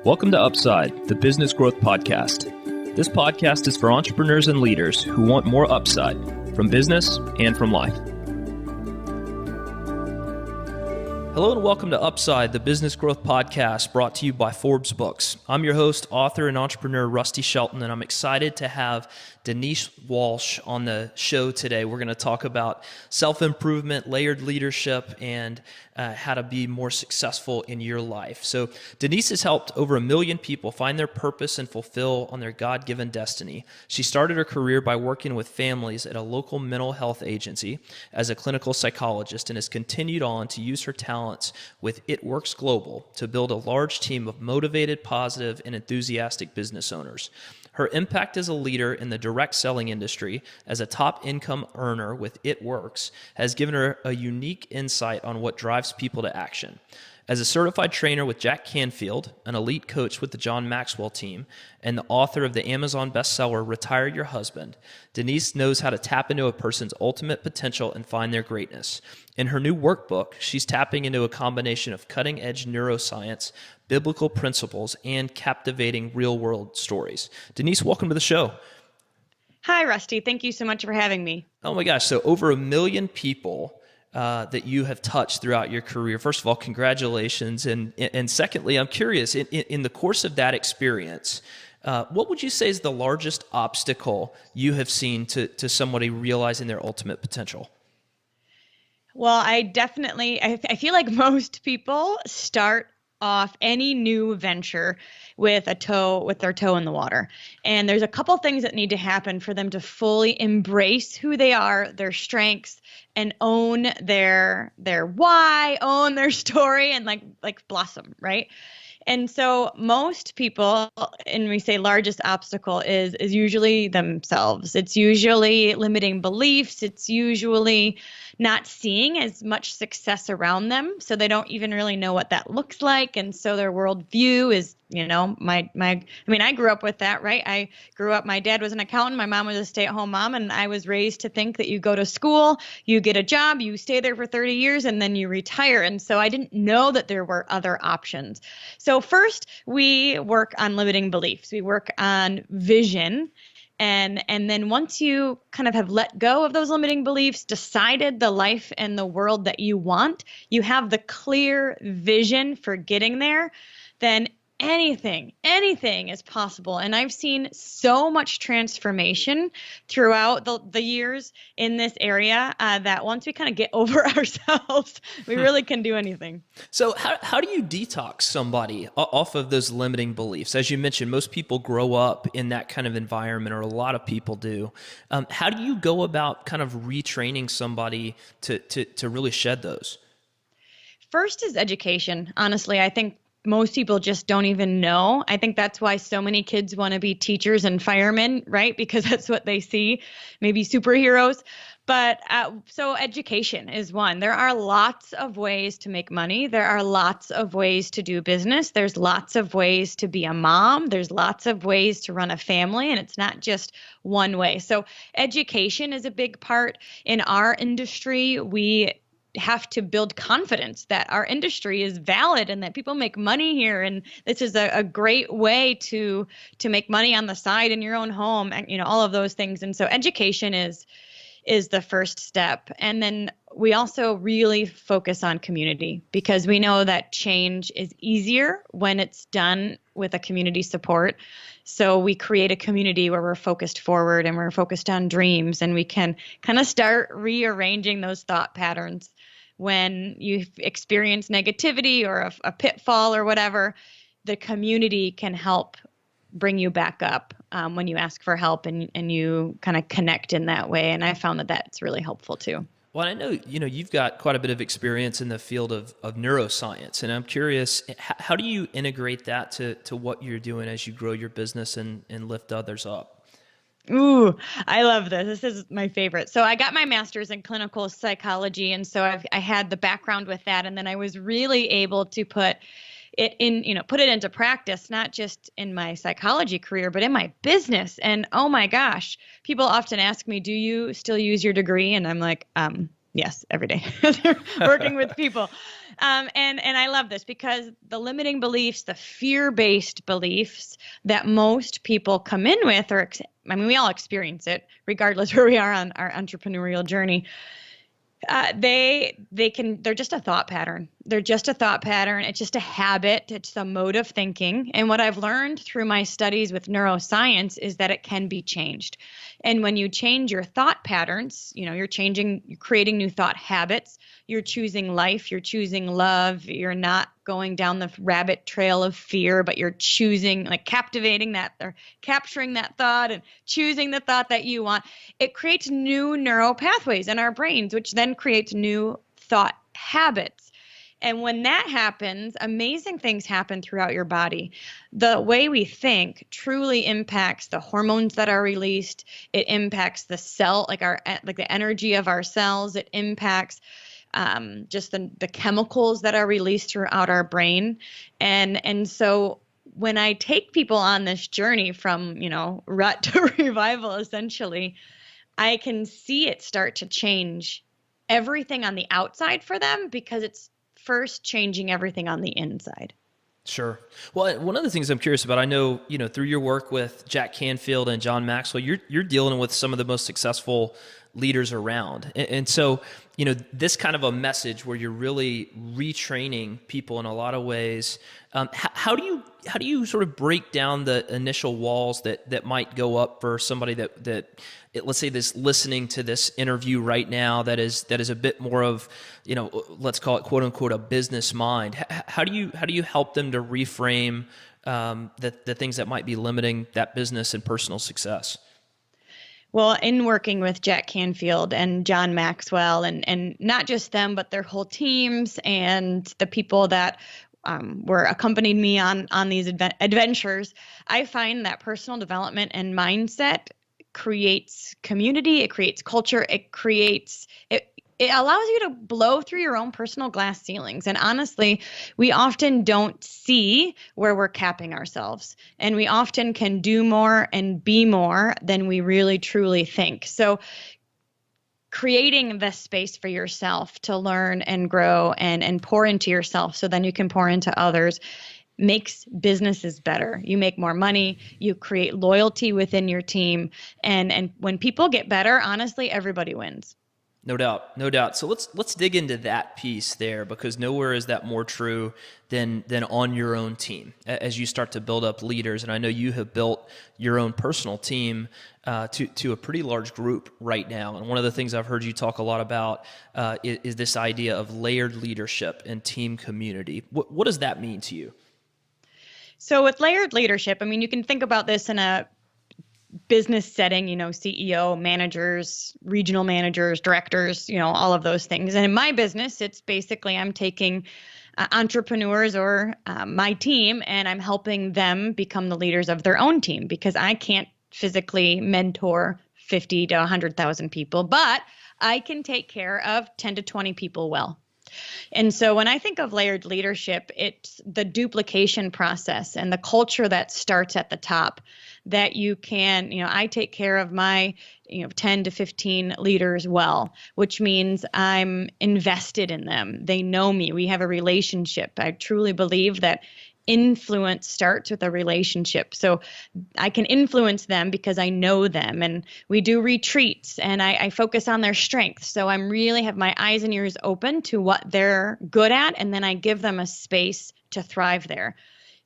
Welcome to Upside, the business growth podcast. This podcast is for entrepreneurs and leaders who want more upside from business and from life. Hello and welcome to Upside, the business growth podcast brought to you by Forbes Books. I'm your host, author, and entrepreneur Rusty Shelton, and I'm excited to have Denise Walsh on the show today. We're going to talk about self-improvement, layered leadership, and how to be more successful in your life. So Denise has helped over 1 million people find their purpose and fulfill on their God-given destiny. She started her career by working with families at a local mental health agency as a clinical psychologist and has continued on to use her talents with It Works Global to build a large team of motivated, positive, and enthusiastic business owners. Her impact as a leader in the direct selling industry as a top income earner with It Works has given her a unique insight on what drives people to action. As a certified trainer with Jack Canfield, an elite coach with the John Maxwell team, and the author of the Amazon bestseller Retire Your Husband, Denise knows how to tap into a person's ultimate potential and find their greatness. In her new workbook, she's tapping into a combination of cutting-edge neuroscience, biblical principles, and captivating real-world stories. Denise, welcome to the show. Hi, Rusty. Thank you so much for having me. Oh my gosh, so over 1 million people that you have touched throughout your career. First of all, congratulations. And secondly, I'm curious, in the course of that experience, what would you say is the largest obstacle you have seen to somebody realizing their ultimate potential? Well, I feel like most people start off any new venture with their toe in the water. And there's a couple things that need to happen for them to fully embrace who they are, their strengths, and own their why, own their story, and like blossom, right? And so most people, and we say largest obstacle is usually themselves. It's usually limiting beliefs. It's usually not seeing as much success around them. So they don't even really know what that looks like. And so their worldview is, I grew up with that, right? I grew up, my dad was an accountant. My mom was a stay-at-home mom. And I was raised to think that you go to school, you get a job, you stay there for 30 years, and then you retire. And so I didn't know that there were other options. So first, we work on limiting beliefs. We work on vision. And then once you kind of have let go of those limiting beliefs, decided the life and the world that you want, you have the clear vision for getting there, then anything is possible. And I've seen so much transformation throughout the years in this area that once we kind of get over ourselves, we really can do anything. So how do you detox somebody off of those limiting beliefs? As you mentioned, most people grow up in that kind of environment, or a lot of people do. How do you go about kind of retraining somebody to really shed those? First is education. Honestly, I think most people just don't even know. I think that's why so many kids want to be teachers and firemen, right? Because that's what they see, maybe superheroes. But so education is one. There are lots of ways to make money. There are lots of ways to do business. There's lots of ways to be a mom. There's lots of ways to run a family, and it's not just one way. So education is a big part. In our industry, we have to build confidence that our industry is valid and that people make money here. And this is a great way to make money on the side in your own home, and, all of those things. And so education is the first step. And then we also really focus on community, because we know that change is easier when it's done with a community support. So we create a community where we're focused forward and we're focused on dreams, and we can kind of start rearranging those thought patterns. When you experience negativity or a pitfall or whatever, the community can help bring you back up when you ask for help and you kind of connect in that way. And I found that that's really helpful too. Well, I know, you've got quite a bit of experience in the field of neuroscience, and I'm curious, how do you integrate that to what you're doing as you grow your business and lift others up? Ooh, I love this. This is my favorite. So I got my master's in clinical psychology, and so I had the background with that, and then I was really able to put it into practice, not just in my psychology career, but in my business. And oh my gosh, people often ask me, do you still use your degree? And I'm like, Yes, every day. Working with people. And I love this because the limiting beliefs, the fear-based beliefs that most people come in with, we all experience it regardless where we are on our entrepreneurial journey. They're just a thought pattern. They're just a thought pattern. It's just a habit. It's a mode of thinking. And what I've learned through my studies with neuroscience is that it can be changed. And when you change your thought patterns, you're creating new thought habits. You're choosing life. You're choosing love. You're not going down the rabbit trail of fear, but you're choosing, like captivating that or capturing that thought and choosing the thought that you want. It creates new neural pathways in our brains, which then creates new thought habits. And when that happens, amazing things happen throughout your body. The way we think truly impacts the hormones that are released. It impacts the cell, like the energy of our cells. It impacts just the chemicals that are released throughout our brain. And so when I take people on this journey from, rut to revival, essentially, I can see it start to change everything on the outside for them because it's first changing everything on the inside. Sure. Well, one of the things I'm curious about, I know, through your work with Jack Canfield and John Maxwell, you're dealing with some of the most successful leaders around. And so, this kind of a message where you're really retraining people in a lot of ways. How do you sort of break down the initial walls that might go up for somebody that let's say this listening to this interview right now that is a bit more of, let's call it quote unquote a business mind. How do you help them to reframe the things that might be limiting that business and personal success? Well, in working with Jack Canfield and John Maxwell and not just them, but their whole teams and the people that were accompanied me on these adventures, I find that personal development and mindset creates community, it creates culture, it allows you to blow through your own personal glass ceilings. And honestly, we often don't see where we're capping ourselves. And we often can do more and be more than we really truly think. So creating the space for yourself to learn and grow and pour into yourself so then you can pour into others makes businesses better. You make more money, you create loyalty within your team. And when people get better, honestly, everybody wins. No doubt, no doubt. So let's dig into that piece there, because nowhere is that more true than on your own team as you start to build up leaders. And I know you have built your own personal team to a pretty large group right now. And one of the things I've heard you talk a lot about is this idea of layered leadership and team community. What does that mean to you? So with layered leadership, you can think about this in a business setting, CEO, managers, regional managers, directors, all of those things. And in my business, it's basically I'm taking entrepreneurs or my team and I'm helping them become the leaders of their own team because I can't physically mentor 50 to 100,000 people, but I can take care of 10 to 20 people well. And so when I think of layered leadership, it's the duplication process and the culture that starts at the top that you can, I take care of my, 10 to 15 leaders well, which means I'm invested in them. They know me. We have a relationship. I truly believe that influence starts with a relationship. So I can influence them because I know them, and we do retreats and I focus on their strengths. So I'm really have my eyes and ears open to what they're good at. And then I give them a space to thrive there.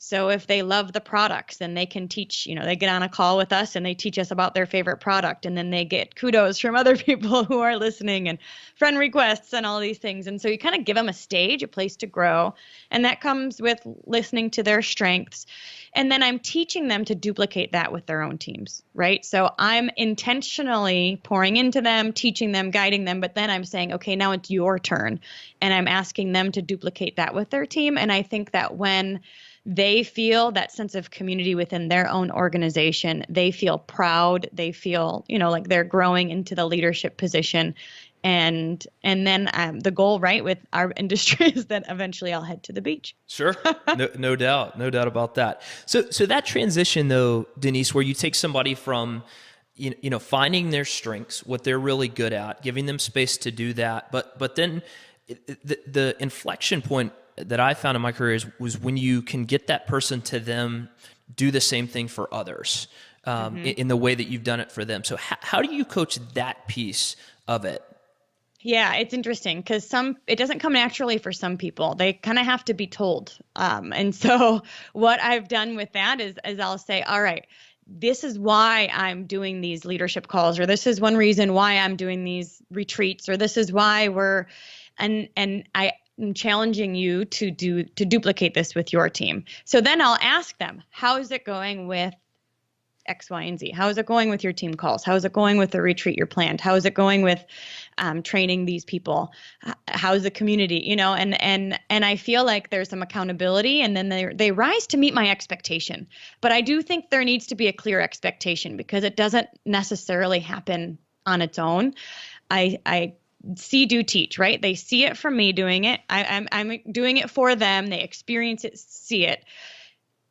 So if they love the products, then they can teach, they get on a call with us and they teach us about their favorite product. And then they get kudos from other people who are listening and friend requests and all these things. And so you kind of give them a stage, a place to grow. And that comes with listening to their strengths. And then I'm teaching them to duplicate that with their own teams, right? So I'm intentionally pouring into them, teaching them, guiding them. But then I'm saying, okay, now it's your turn. And I'm asking them to duplicate that with their team. And I think that when they feel that sense of community within their own organization, they feel proud, they feel, like they're growing into the leadership position. And then the goal, right, with our industry is that eventually I'll head to the beach. Sure. No doubt. No doubt about that. So that transition though, Denise, where you take somebody from, finding their strengths, what they're really good at, giving them space to do that. But then the inflection point that I found in my career was when you can get that person to them do the same thing for others in the way that you've done it for them. So how do you coach that piece of it? Yeah, it's interesting because it doesn't come naturally for some people. They kind of have to be told. And so what I've done with that is I'll say, all right, this is why I'm doing these leadership calls, or this is one reason why I'm doing these retreats, or this is why and I am challenging you to duplicate this with your team. So then I'll ask them, how is it going with X, Y, and Z? How is it going with your team calls? How is it going with the retreat you're planned? How is it going with training these people? How's the community? And I feel like there's some accountability, and then they rise to meet my expectation. But I do think there needs to be a clear expectation because it doesn't necessarily happen on its own. I see, do, teach, right? They see it from me doing it. I'm doing it for them. They experience it, see it.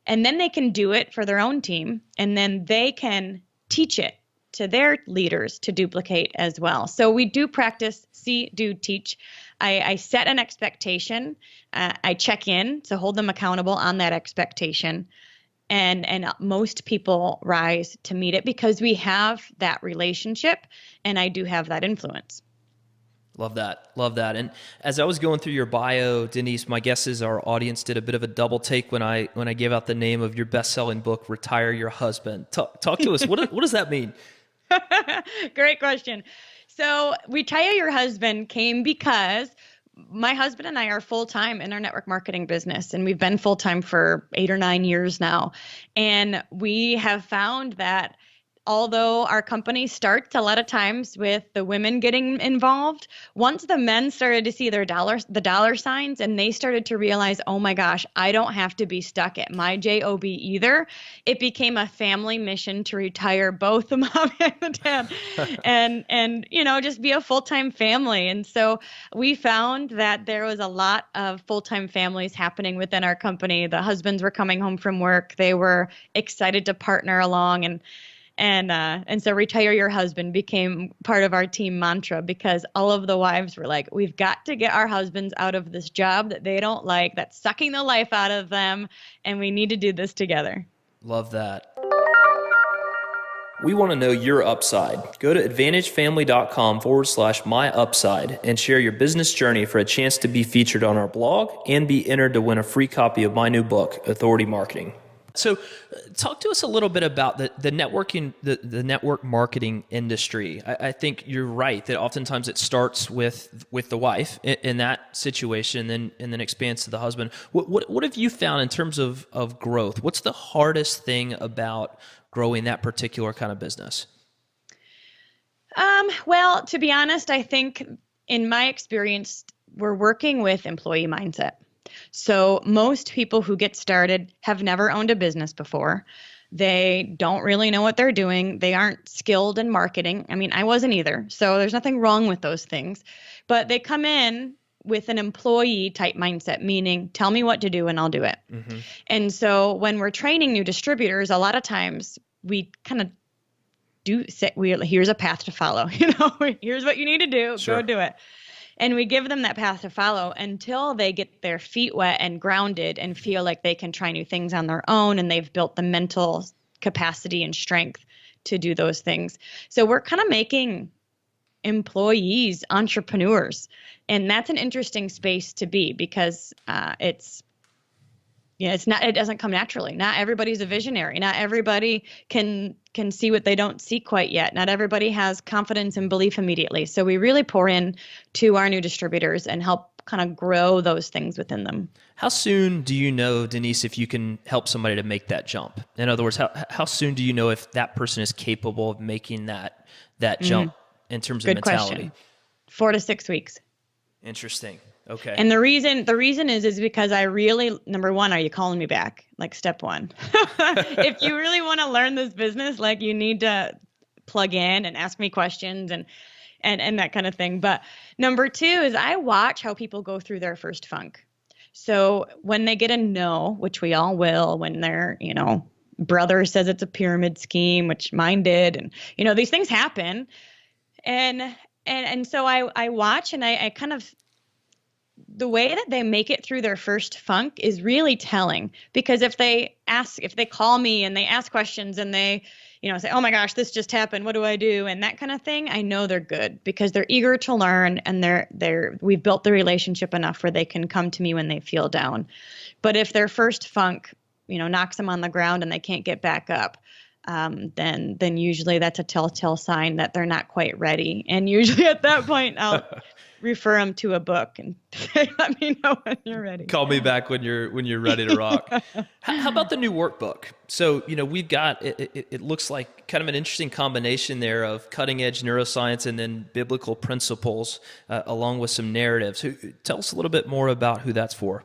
And then they can do it for their own team, and then they can teach it to their leaders to duplicate as well. So we do practice, see, do, teach. I set an expectation. I check in to hold them accountable on that expectation. And most people rise to meet it because we have that relationship, and I do have that influence. Love that. Love that. And as I was going through your bio, Denise, my guess is our audience did a bit of a double take when I gave out the name of your best-selling book, Retire Your Husband. Talk to us. What does that mean? Great question. So Retire Your Husband came because my husband and I are full-time in our network marketing business, and we've been full-time for 8 or 9 years now. And we have found that although our company starts a lot of times with the women getting involved, once the men started to see the dollar signs, and they started to realize, oh my gosh, I don't have to be stuck at my job either. It became a family mission to retire both the mom and the dad, and just be a full-time family. And so we found that there was a lot of full-time families happening within our company. The husbands were coming home from work. They were excited to partner along, and so Retire Your Husband became part of our team mantra because all of the wives were like, we've got to get our husbands out of this job that they don't like, that's sucking the life out of them, and we need to do this together. Love that. We want to know your upside. Go to advantagefamily.com/myupside and share your business journey for a chance to be featured on our blog and be entered to win a free copy of my new book, Authority Marketing. So talk to us a little bit about the networking, the network marketing industry. I think you're right that oftentimes it starts with the wife in that situation and then expands to the husband. What have you found in terms of growth? What's the hardest thing about growing that particular kind of business? Well, to be honest, I think in my experience, we're working with employee mindset. So most people who get started have never owned a business before. They don't really know what they're doing. They aren't skilled in marketing. I mean, I wasn't either. So there's nothing wrong with those things. But they come in with an employee type mindset, meaning tell me what to do and I'll do it. Mm-hmm. And so when we're training new distributors, a lot of times we kind of here's a path to follow. Here's what you need to do. Sure. Go do it. And we give them that path to follow until they get their feet wet and grounded and feel like they can try new things on their own, and they've built the mental capacity and strength to do those things. So we're kind of making employees entrepreneurs, and that's an interesting space to be because it doesn't come naturally. Not everybody's a visionary. Not everybody can see what they don't see quite yet. Not everybody has confidence and belief immediately. So we really pour in to our new distributors and help kind of grow those things within them. How soon do you know, Denise, if you can help somebody to make that jump? In other words, how soon do you know if that person is capable of making that jump in terms of mentality? Good question. 4 to 6 weeks. Interesting. Okay. And the reason is because I really, number one, are you calling me back? Like step one. If you really want to learn this business, like you need to plug in and ask me questions and that kind of thing. But number two is I watch how people go through their first funk. So when they get a no, which we all will when they're, brother says it's a pyramid scheme, which mine did. And, these things happen. And so I watch, and I kind of, the way that they make it through their first funk is really telling, because if they call me and they ask questions and they, say, oh my gosh, this just happened, what do I do? And that kind of thing, I know they're good, because they're eager to learn, and we've built the relationship enough where they can come to me when they feel down. But if their first funk, knocks them on the ground and they can't get back up, then usually that's a telltale sign that they're not quite ready. And usually at that point, I'll refer them to a book and say, let me know when you're ready. Call me back when you're ready to rock. How about the new workbook? So, we've got, it looks like kind of an interesting combination there of cutting edge neuroscience and then biblical principles, along with some narratives. Tell us a little bit more about who that's for.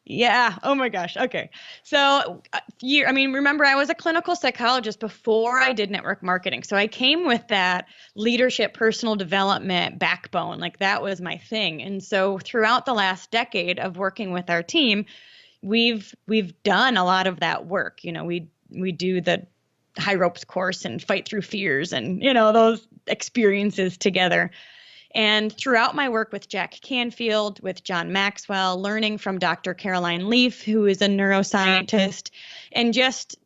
Yeah. Oh my gosh. Okay. So, remember, I was a clinical psychologist before I did network marketing. So I came with that leadership, personal development backbone. Like, that was my thing. And so throughout the last decade of working with our team, we've done a lot of that work. We do the high ropes course and fight through fears and, those experiences together. And throughout my work with Jack Canfield, with John Maxwell, learning from Dr. Caroline Leaf, who is a neuroscientist, and just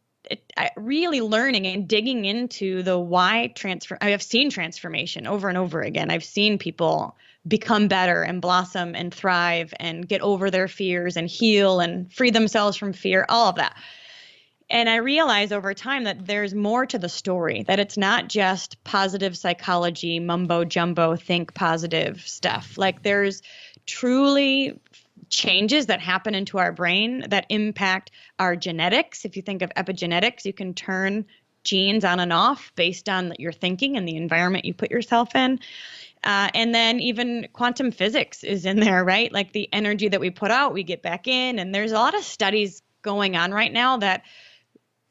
really learning and digging into the why I have seen transformation over and over again. I've seen people become better and blossom and thrive and get over their fears and heal and free themselves from fear, all of that. And I realize over time that there's more to the story, that it's not just positive psychology, mumbo jumbo, think positive stuff. Like, there's truly changes that happen into our brain that impact our genetics. If you think of epigenetics, you can turn genes on and off based on your thinking and the environment you put yourself in. And then even quantum physics is in there, right? Like, the energy that we put out, we get back in. And there's a lot of studies going on right now that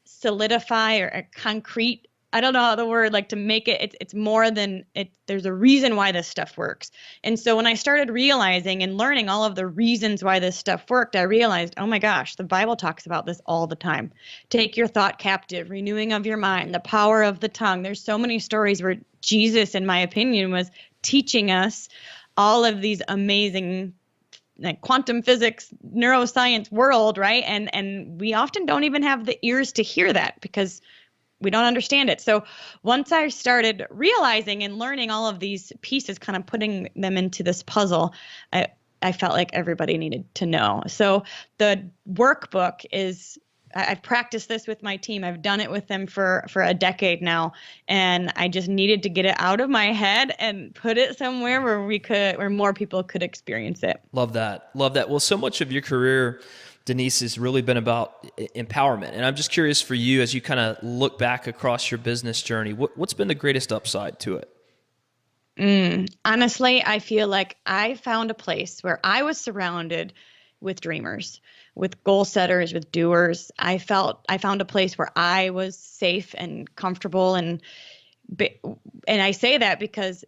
solidify or concrete, I don't know the word, like, to make it's more than it. There's a reason why this stuff works. And so when I started realizing and learning all of the reasons why this stuff worked, I realized, oh my gosh, the Bible talks about this all the time. Take your thought captive, renewing of your mind, the power of the tongue. There's so many stories where Jesus, in my opinion, was teaching us all of these amazing, like, quantum physics, neuroscience world, right? And we often don't even have the ears to hear that because we don't understand it. So once I started realizing and learning all of these pieces, kind of putting them into this puzzle, I felt like everybody needed to know. So the workbook is, I've practiced this with my team. I've done it with them for a decade now. And I just needed to get it out of my head and put it somewhere where more people could experience it. Love that. Love that. Well, so much of your career, Denise, has really been about empowerment. And I'm just curious for you, as you kind of look back across your business journey, what's been the greatest upside to it? Honestly, I feel like I found a place where I was surrounded with dreamers, with goal setters, with doers. I found a place where I was safe and comfortable. And I say that because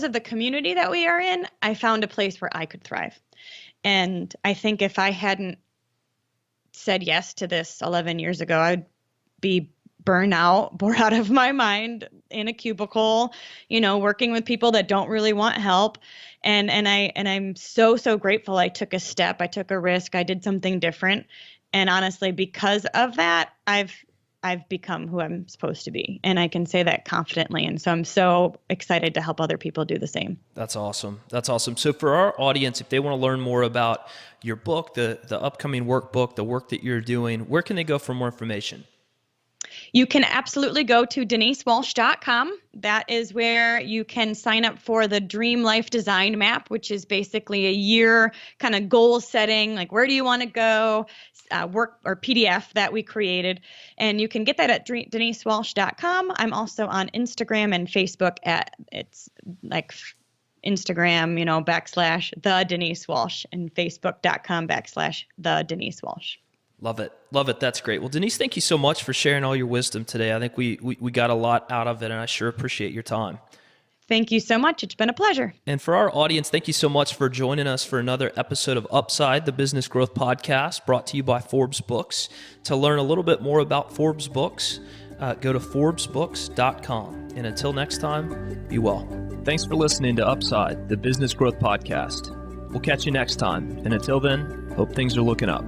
of the community that we are in, I found a place where I could thrive. And I think if I hadn't said yes to this 11 years ago, I'd be bored out of my mind in a cubicle, working with people that don't really want help. And I'm so grateful I took a step, I took a risk, I did something different. And honestly, because of that, I've become who I'm supposed to be. And I can say that confidently. And so I'm so excited to help other people do the same. That's awesome. That's awesome. So for our audience, if they want to learn more about your book, the upcoming workbook, the work that you're doing, where can they go for more information? You can absolutely go to denisewalsh.com. That is where you can sign up for the Dream Life Design Map, which is basically a year kind of goal setting, like where do you want to go, work or PDF that we created. And you can get that at denisewalsh.com. I'm also on Instagram and Facebook it's like Instagram, / the Denise Walsh, and Facebook.com / the Denise Walsh. Love it. Love it. That's great. Well, Denise, thank you so much for sharing all your wisdom today. I think we got a lot out of it, and I sure appreciate your time. Thank you so much. It's been a pleasure. And for our audience, thank you so much for joining us for another episode of Upside, the Business Growth Podcast, brought to you by Forbes Books. To learn a little bit more about Forbes Books, go to forbesbooks.com. And until next time, be well. Thanks for listening to Upside, the Business Growth Podcast. We'll catch you next time. And until then, hope things are looking up.